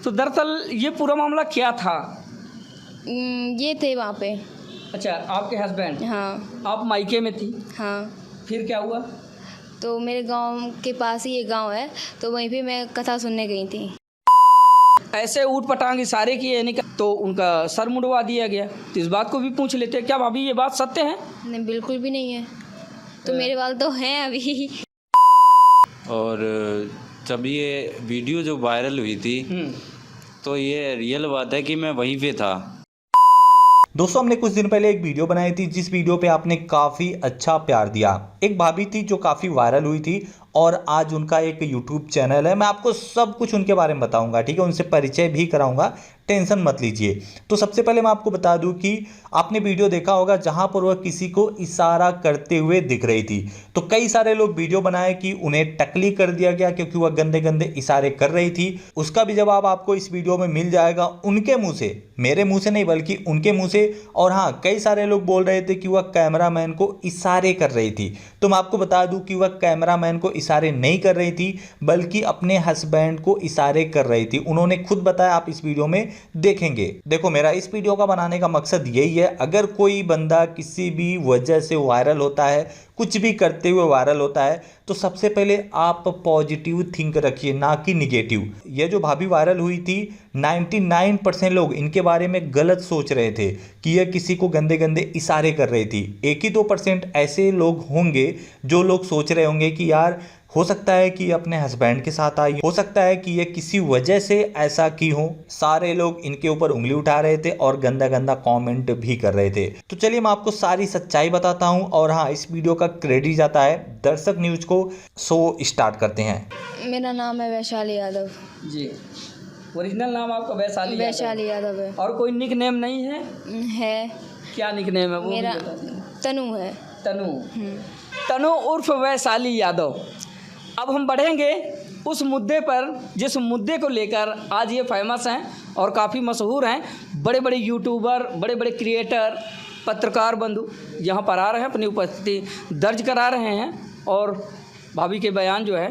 तो दरअसल ये पूरा मामला क्या था? ये थे वहाँ पे। अच्छा, आपके हस्बैंड? हाँ। आप मायके में थी? हाँ। फिर क्या हुआ? तो मेरे गांव के पास ही एक गांव है, तो वहीं पे मैं कथा सुनने गई थी। ऐसे ऊट पटांग इशारे किए यानी तो उनका सर मुड़वा दिया गया। तो इस बात को भी पूछ लेते हैं, क्या भाभी ये बात सत्य है? नहीं, बिल्कुल भी नहीं है। तो मेरे बाल तो हैं अभी। और जब ये वीडियो जो वायरल हुई थी तो ये रियल बात है कि मैं वहीं पे था। दोस्तों, हमने कुछ दिन पहले एक वीडियो बनाई थी जिस वीडियो पे आपने काफ़ी अच्छा प्यार दिया। एक भाभी थी जो काफ़ी वायरल हुई थी और आज उनका एक यूट्यूब चैनल है। मैं आपको सब कुछ उनके बारे में बताऊंगा, ठीक है, उनसे परिचय भी कराऊंगा, टेंशन मत लीजिए। तो सबसे पहले मैं आपको बता दूं कि आपने वीडियो देखा होगा जहां पर वह किसी को इशारा करते हुए दिख रही थी। तो कई सारे लोग वीडियो बनाए कि उन्हें टकली कर दिया गया क्योंकि वह गंदे गंदे इशारे कर रही थी। उसका भी जवाब आपको इस वीडियो में मिल जाएगा, उनके मुंह से, मेरे मुंह से नहीं बल्कि उनके मुंह से। और हाँ, कई सारे लोग बोल रहे थे कि वह कैमरामैन को इशारे कर रही थी। तो मैं आपको बता दूं कि वह कैमरामैन को इशारे नहीं कर रही थी बल्कि अपने हस्बैंड को इशारे कर रही थी। उन्होंने खुद बताया, आप इस वीडियो में देखेंगे। देखो, मेरा इस वीडियो का बनाने का मकसद यही है, अगर कोई बंदा किसी भी वजह से वायरल होता है, कुछ भी करते हुए वायरल होता है, तो सबसे पहले आप पॉजिटिव थिंक रखिए, ना कि निगेटिव। ये जो भाभी वायरल हुई थी, 99% लोग इनके बारे में गलत सोच रहे थे कि यह किसी को गंदे गंदे इशारे कर रही थी। 1 ही 2% ऐसे लोग होंगे जो लोग सोच रहे होंगे कि यार हो सकता है कि अपने हस्बैंड के साथ आई, हो सकता है कि ये किसी वजह से ऐसा की हो। सारे लोग इनके ऊपर उंगली उठा रहे थे और गंदा गंदा कमेंट भी कर रहे थे। तो चलिए मैं आपको सारी सच्चाई बताता हूं। और हाँ, इस वीडियो का क्रेडिट जाता है दर्शक न्यूज को। सो स्टार्ट करते हैं। मेरा नाम है वैशाली यादव। जी, ओरिजिनल नाम आपका वैशाली यादव है। और कोई निक नेम नहीं है? है। क्या निक नेम है वो? मेरा तनु है। तनु। तनु उर्फ वैशाली यादव। अब हम बढ़ेंगे उस मुद्दे पर जिस मुद्दे को लेकर आज ये फेमस हैं और काफ़ी मशहूर हैं। बड़े बड़े यूट्यूबर, बड़े बड़े क्रिएटर, पत्रकार बंधु यहाँ पर आ रहे हैं, अपनी उपस्थिति दर्ज करा रहे हैं और भाभी के बयान जो है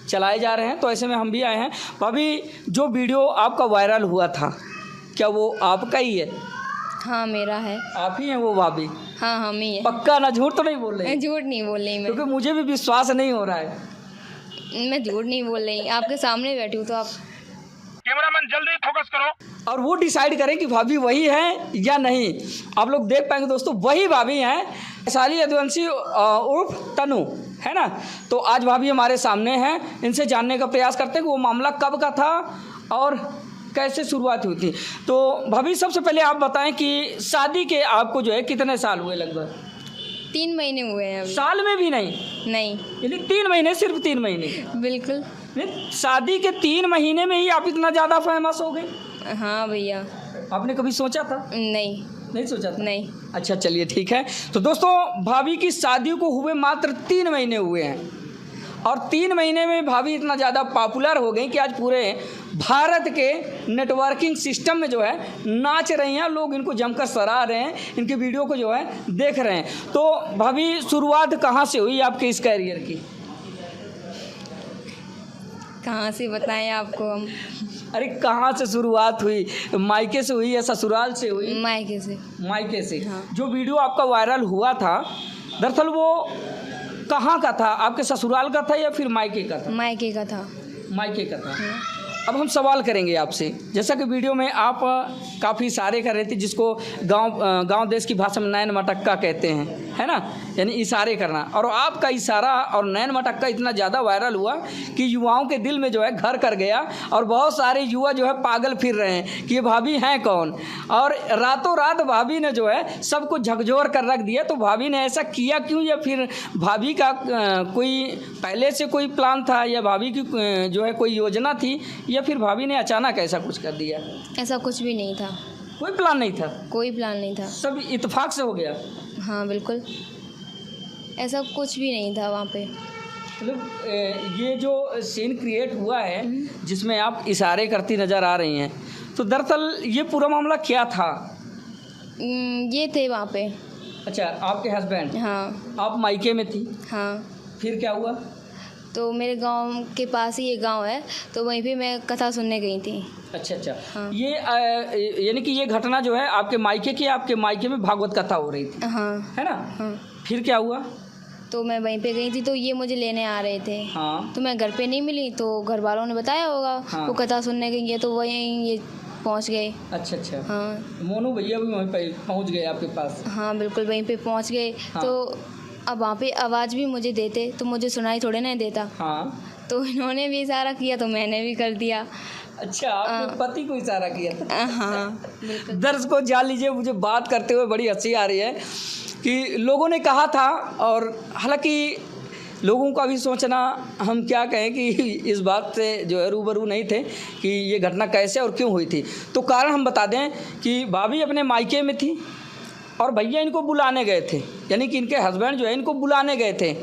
चलाए जा रहे हैं। तो ऐसे में हम भी आए हैं। भाभी, जो वीडियो आपका वायरल हुआ था, क्या वो आपका ही है? हाँ, मेरा है। आप ही हैं वो भाभी? हाँ, हम ही है। पक्का ना? झूठ तो नहीं बोल रहे? झूठ नहीं बोल रही मैं, क्योंकि मुझे भी विश्वास नहीं हो रहा है। मैं झूठ नहीं बोल रही, आपके सामने बैठी हूँ। तो आप कैमरामैन जल्दी फोकस करो और वो डिसाइड करें कि भाभी वही है या नहीं। आप लोग देख पाएंगे दोस्तों, वही भाभी हैं, वैशाली यदुवंशी उर्फ तनु, है ना। तो आज भाभी हमारे सामने हैं, इनसे जानने का प्रयास करते हैं कि वो मामला कब का था और कैसे शुरुआत हुई थी। तो भाभी, सबसे पहले आप बताएं कि शादी के आपको जो है कितने साल हुए? लगभग 3 महीने हुए हैं अभी। साल में भी नहीं? नहीं, यानी 3 महीने, सिर्फ 3 महीने? बिल्कुल। शादी के 3 महीने में ही आप इतना ज़्यादा फेमस हो गए? हाँ भैया। आपने कभी सोचा था? नहीं सोचा था? नहीं। अच्छा, चलिए ठीक है। तो दोस्तों, भाभी की शादी को हुए मात्र 3 महीने हुए हैं और 3 महीने में भाभी इतना ज़्यादा पॉपुलर हो गई कि आज पूरे भारत के नेटवर्किंग सिस्टम में जो है नाच रही हैं। लोग इनको जमकर सराह रहे हैं, इनके वीडियो को जो है देख रहे हैं। तो भाभी, शुरुआत कहाँ से हुई आपके इस कैरियर की? कहाँ से बताएं आपको हम? अरे कहाँ से शुरुआत हुई? मायके से हुई या ससुराल से हुई? मायके से। मायके से। हाँ। जो वीडियो आपका वायरल हुआ था, दरअसल वो कहाँ का था? आपके ससुराल का था या फिर मायके का था? मायके का था। मायके का था। अब हम सवाल करेंगे आपसे, जैसा कि वीडियो में आप काफ़ी इशारे कर रहे थे, जिसको गांव देश की भाषा में नैन मटक्का कहते हैं, है ना, यानी इशारे करना। और आपका इशारा और नैन मटक्का इतना ज़्यादा वायरल हुआ कि युवाओं के दिल में जो है घर कर गया और बहुत सारे युवा जो है पागल फिर रहे हैं कि ये भाभी हैं कौन। और रातों रात भाभी ने जो है सबको झकझोर कर रख दिया। तो भाभी ने ऐसा किया क्यों? या फिर भाभी का कोई पहले से कोई प्लान था या भाभी की जो है कोई योजना थी या फिर भाभी ने अचानक ऐसा कुछ कर दिया? ऐसा कुछ भी नहीं था। कोई प्लान नहीं था? कोई प्लान नहीं था। सब इत्तेफाक से हो गया? हाँ बिल्कुल, ऐसा कुछ भी नहीं था वहाँ पे। मतलब ये जो सीन क्रिएट हुआ है जिसमें आप इशारे करती नज़र आ रही हैं, तो दरअसल ये पूरा मामला क्या था? ये थे वहाँ पे। अच्छा, आपके हस्बैंड? हाँ। आप मायके में थी? हाँ। फिर क्या हुआ? तो मेरे गांव के पास ही एक गांव है, तो वहीं पे मैं कथा सुनने गई थी। अच्छा अच्छा। हाँ। ये यानी कि ये घटना जो है आपके मायके की, आपके मायके में भागवत कथा हो रही थी, हाँ है ना? हाँ। फिर क्या हुआ? तो मैं वहीं पे गई थी, तो ये मुझे लेने आ रहे थे। हाँ तो मैं घर पे नहीं मिली, तो घर वालों ने बताया होगा। हाँ। वो कथा सुनने गई है, तो वहीं ये पहुंच गए। अच्छा अच्छा। हाँ मोनू भैया भी वहीं पे पहुंच गए आपके पास? हाँ बिल्कुल, वहीं पे पहुंच गए। हाँ। तो अब वहाँ पे आवाज़ भी मुझे देते, तो मुझे सुनाई थोड़े ना देता। हाँ। तो इन्होंने भी इशारा किया, तो मैंने भी कर दिया। अच्छा, आपने पति को इशारा किया था? हाँ बिल्कुल। दर्शकों जान लीजिए, मुझे बात करते हुए बड़ी हंसी आ रही है कि लोगों ने कहा था, और हालांकि लोगों का भी सोचना, हम क्या कहें कि इस बात से जो है रूबरू नहीं थे कि ये घटना कैसे और क्यों हुई थी। तो कारण हम बता दें कि भाभी अपने मायके में थी और भैया इनको बुलाने गए थे, यानी कि इनके हस्बैंड जो है इनको बुलाने गए थे।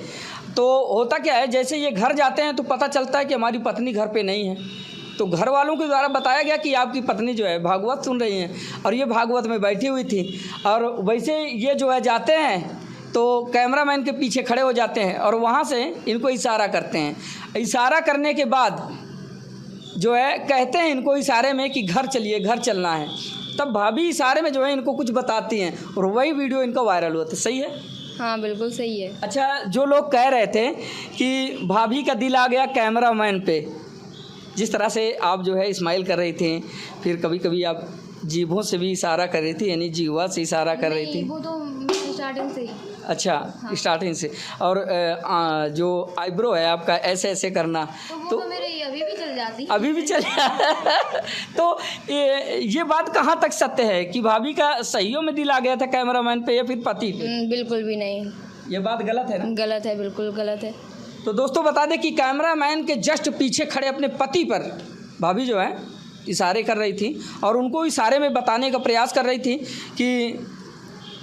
तो होता क्या है, जैसे ये घर जाते हैं तो पता चलता है कि हमारी पत्नी घर पे नहीं है, तो घर वालों के द्वारा बताया गया कि आपकी पत्नी जो है भागवत सुन रही हैं, और ये भागवत में बैठी हुई थी। और वैसे ये जो है जाते हैं तो कैमरामैन के पीछे खड़े हो जाते हैं और वहाँ से इनको इशारा करते हैं। इशारा करने के बाद जो है कहते हैं इनको इशारे में कि घर चलिए, घर चलना है। तब भाभी इशारे में जो है इनको कुछ बताती हैं और वही वीडियो इनका वायरल हुआ था। सही है? हाँ बिल्कुल सही है। अच्छा, जो लोग कह रहे थे कि भाभी का दिल आ गया कैमरामैन पे, जिस तरह से आप जो है स्माइल कर रही थी, फिर कभी कभी आप जीभों से भी इशारा कर रही थी, यानी जीवा से इशारा कर रही थी। वो तो स्टार्टिंग से ही। अच्छा हाँ। स्टार्टिंग से। और जो आईब्रो है आपका ऐसे ऐसे करना, तो मेरे अभी भी चल जाती। अभी भी चल तो ये बात कहाँ तक सत्य है कि भाभी का सहियों में दिल आ गया था कैमरामैन पे या फिर पति पे? बिल्कुल भी नहीं। ये बात गलत है ना? गलत है, बिल्कुल गलत है। तो दोस्तों बता दें कि कैमरामैन के जस्ट पीछे खड़े अपने पति पर भाभी जो है इशारे कर रही थी और उनको इशारे में बताने का प्रयास कर रही थी कि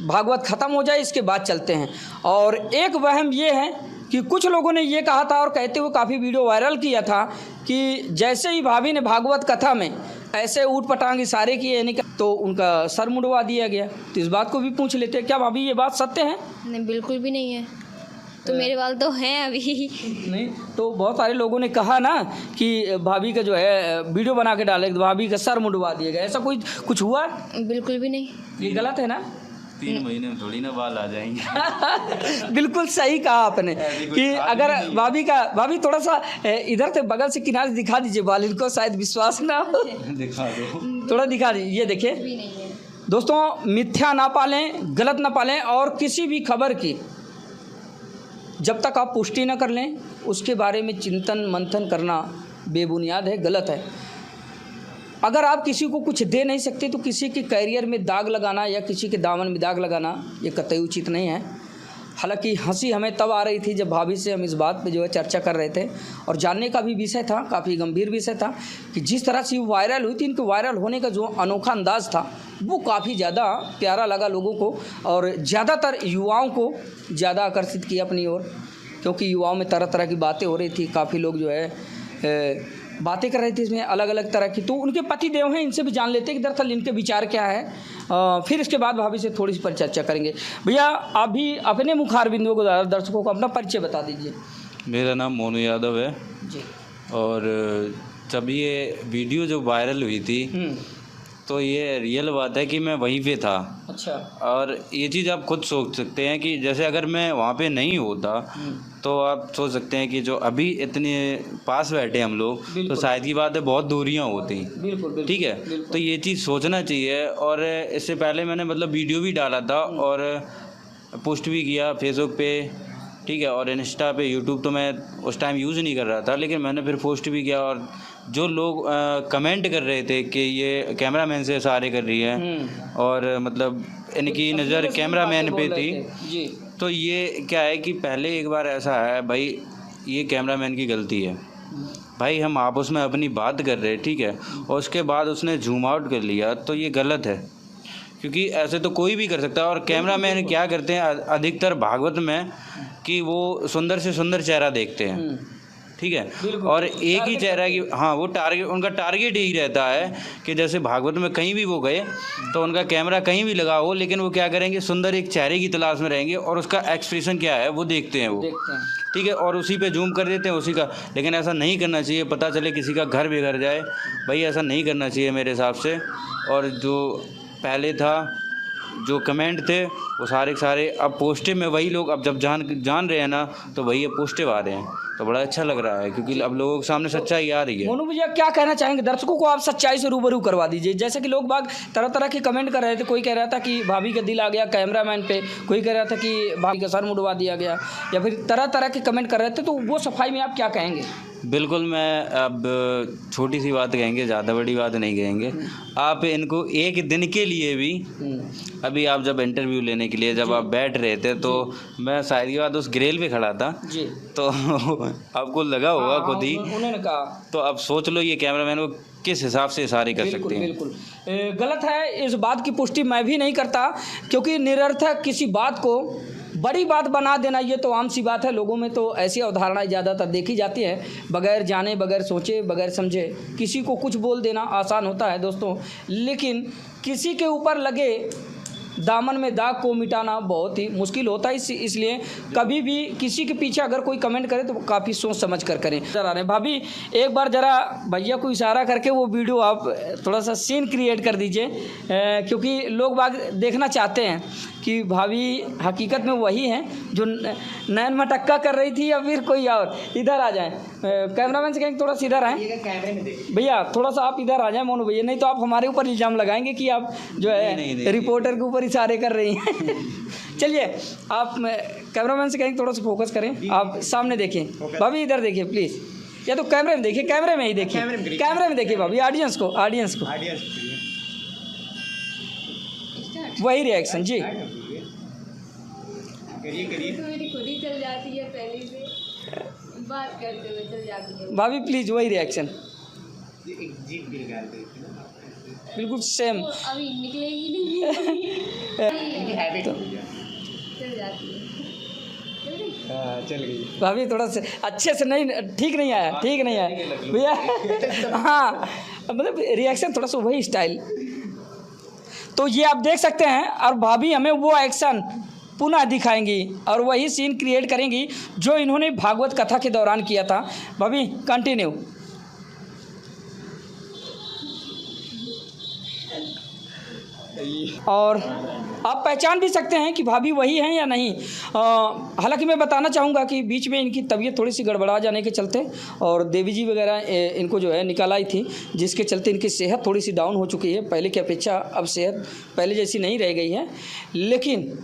भागवत ख़त्म हो जाए, इसके बाद चलते हैं। और एक वहम ये है कि कुछ लोगों ने ये कहा था और कहते हुए काफ़ी वीडियो वायरल किया था कि जैसे ही भाभी ने भागवत कथा में ऐसे ऊट पटांग इशारे किए, यानी तो उनका सर मुड़वा दिया गया। तो इस बात को भी पूछ लेते हैं, क्या भाभी ये बात सत्य है? नहीं, बिल्कुल भी नहीं है। तो मेरे बाल तो हैं अभी। नहीं, तो बहुत सारे लोगों ने कहा ना कि भाभी का जो है वीडियो बना के डाले, भाभी का सर मुड़वा दिया गया, ऐसा कोई कुछ हुआ? बिल्कुल भी नहीं। ये गलत है ना? 3 महीने में थोड़ी ना बाल आ जाएंगे। बिल्कुल सही कहा आपने कि अगर भाभी थोड़ा सा इधर से बगल से किनारे दिखा दीजिए बाल, इनको शायद विश्वास ना हो। दिखा दो, थोड़ा दिखा दीजिए। ये देखिए दोस्तों, मिथ्या ना पालें, गलत ना पालें, और किसी भी खबर की जब तक आप पुष्टि न कर लें उसके बारे में चिंतन मंथन करना बेबुनियाद है, गलत है। अगर आप किसी को कुछ दे नहीं सकते तो किसी के करियर में दाग लगाना या किसी के दामन में दाग लगाना ये कतई उचित नहीं है। हालांकि हंसी हमें तब आ रही थी जब भाभी से हम इस बात पे जो है चर्चा कर रहे थे, और जानने का भी विषय था, काफ़ी गंभीर विषय था कि जिस तरह से वायरल हुई थी, इनके वायरल होने का जो अनोखा अंदाज़ था वो काफ़ी ज़्यादा प्यारा लगा लोगों को, और ज़्यादातर युवाओं को ज़्यादा आकर्षित किया अपनी ओर, क्योंकि युवाओं में तरह तरह की बातें हो रही थी। काफ़ी लोग जो है बातें कर रहे थे इसमें अलग अलग तरह की। तो उनके पति देव हैं, इनसे भी जान लेते हैं कि दरअसल इनके विचार क्या है। फिर इसके बाद भाभी से थोड़ी सी परिचर्चा करेंगे। भैया आप भी अपने मुखारबिंदों को दर्शकों को अपना परिचय बता दीजिए। मेरा नाम मोनू यादव है जी। और जब ये वीडियो जो वायरल हुई थी तो ये रियल बात है कि मैं वहीं पे था। अच्छा। और ये चीज़ आप खुद सोच सकते हैं कि जैसे अगर मैं वहाँ पे नहीं होता तो आप सोच सकते हैं कि जो अभी इतने पास बैठे हम लोग, तो शायद की बात है बहुत दूरियाँ होती। बिल्कुल। ठीक है, तो ये चीज़ सोचना चाहिए। और इससे पहले मैंने मतलब वीडियो भी डाला था और पोस्ट भी किया फेसबुक पे, ठीक है, और इंस्टा पे, यूट्यूब तो मैं उस टाइम यूज़ नहीं कर रहा था, लेकिन मैंने फिर पोस्ट भी किया। और जो लोग कमेंट कर रहे थे कि ये कैमरामैन से इशारे कर रही है और मतलब इनकी नज़र कैमरामैन पे थी जी। तो ये क्या है कि पहले एक बार ऐसा है भाई, ये कैमरामैन की गलती है भाई। हम आपस में अपनी बात कर रहे हैं, ठीक है, और उसके बाद उसने जूम आउट कर लिया तो ये गलत है, क्योंकि ऐसे तो कोई भी कर सकता है। और कैमरामैन क्या करते हैं अधिकतर भागवत में कि वो सुंदर से सुंदर चेहरा देखते हैं, ठीक है। और एक ही चेहरा की, हाँ, वो टारगेट, उनका टारगेट यही रहता है कि जैसे भागवत में कहीं भी वो गए तो उनका कैमरा कहीं भी लगा हो, लेकिन वो क्या करेंगे, सुंदर एक चेहरे की तलाश में रहेंगे और उसका एक्सप्रेशन क्या है वो देखते हैं वो, ठीक है, और उसी पे जूम कर देते हैं उसी का। लेकिन ऐसा नहीं करना चाहिए, पता चले किसी का घर बिगड़ जाए, भाई ऐसा नहीं करना चाहिए मेरे हिसाब से। और जो पहले था, जो कमेंट थे वो सारे के सारे अब पॉजिटिव में, वही लोग अब जब जान रहे हैं ना, तो वही अब पॉजिटिव आ रहे हैं, तो बड़ा अच्छा लग रहा है क्योंकि अब लोगों के सामने सच्चाई आ रही है। मोनू भैया क्या कहना चाहेंगे दर्शकों को, आप सच्चाई से रूबरू करवा दीजिए। जैसे कि लोग बाग तरह तरह के कमेंट कर रहे थे, कोई कह रहा था कि भाभी का दिल आ गया कैमरामैन पे, कोई कह रहा था कि भाभी का सर मुड़वा दिया गया, या फिर तरह तरह के कमेंट कर रहे थे, तो वो सफाई में आप क्या कहेंगे? बिल्कुल, मैं अब छोटी सी बात कहेंगे, ज़्यादा बड़ी बात नहीं कहेंगे। आप इनको एक दिन के लिए भी, अभी आप जब इंटरव्यू लेने के लिए जब आप बैठ रहे थे, तो मैं शायद ये बात उस ग्रिल पे खड़ा था जी, तो आपको लगा होगा खुद ही, उन्होंने कहा, तो अब सोच लो ये कैमरामैन को किस हिसाब से इशारे कर सकते हैं। बिल्कुल गलत है। इस बात की पुष्टि मैं भी नहीं करता, क्योंकि निरर्थक किसी बात को बड़ी बात बना देना ये तो आम सी बात है। लोगों में तो ऐसी अवधारणाएं ज़्यादातर देखी जाती है, बगैर जाने, बगैर सोचे, बगैर समझे किसी को कुछ बोल देना आसान होता है दोस्तों, लेकिन किसी के ऊपर लगे दामन में दाग को मिटाना बहुत ही मुश्किल होता है। इसलिए कभी भी किसी के पीछे अगर कोई कमेंट करे तो काफ़ी सोच समझ कर करें। जरा रहे भाभी, एक बार ज़रा भैया को इशारा करके वो वीडियो आप थोड़ा सा सीन क्रिएट कर दीजिए, क्योंकि लोग बाग देखना चाहते हैं कि भाभी हकीकत में वही हैं जो नैन मटक्का कर रही थी या फिर कोई और। इधर आ जाएं, कैमरामैन से कहेंगे थोड़ा सा इधर आएँ भैया, थोड़ा सा आप इधर आ जाएं मोनू भैया, नहीं तो आप हमारे ऊपर इल्ज़ाम लगाएंगे कि आप जो है रिपोर्टर के ऊपर इशारे कर रही हैं। चलिए, आप कैमरामैन से कहेंगे थोड़ा सा फोकस करें, आप सामने देखें भाभी, इधर देखिए प्लीज़, या तो कैमरे में देखिए, कैमरे में ही देखिए, कैमरे में देखिए भाभी, ऑडियंस को वही रिएक्शन जी। करिए तो मेरी खुद ही चल जाती है, पहले से बात करते हुए चल जाती है भाभी प्लीज वही रिएक्शन, बिल्कुल सेम। तो अभी निकलेगी नहीं चल जाती है। चल गई भाभी थोड़ा से अच्छे से नहीं, ठीक नहीं आया भैया। हाँ, मतलब रिएक्शन थोड़ा सा वही स्टाइल, तो ये आप देख सकते हैं। और भाभी हमें वो एक्शन पुनः दिखाएंगी और वही सीन क्रिएट करेंगी जो इन्होंने भागवत कथा के दौरान किया था। भाभी कंटिन्यू। और आप पहचान भी सकते हैं कि भाभी वही हैं या नहीं। हालांकि मैं बताना चाहूँगा कि बीच में इनकी तबीयत थोड़ी सी गड़बड़ा जाने के चलते और देवी जी वगैरह इनको जो है निकाल आई थी, जिसके चलते इनकी सेहत थोड़ी सी डाउन हो चुकी है। पहले की अपेक्षा अब सेहत पहले जैसी नहीं रह गई है, लेकिन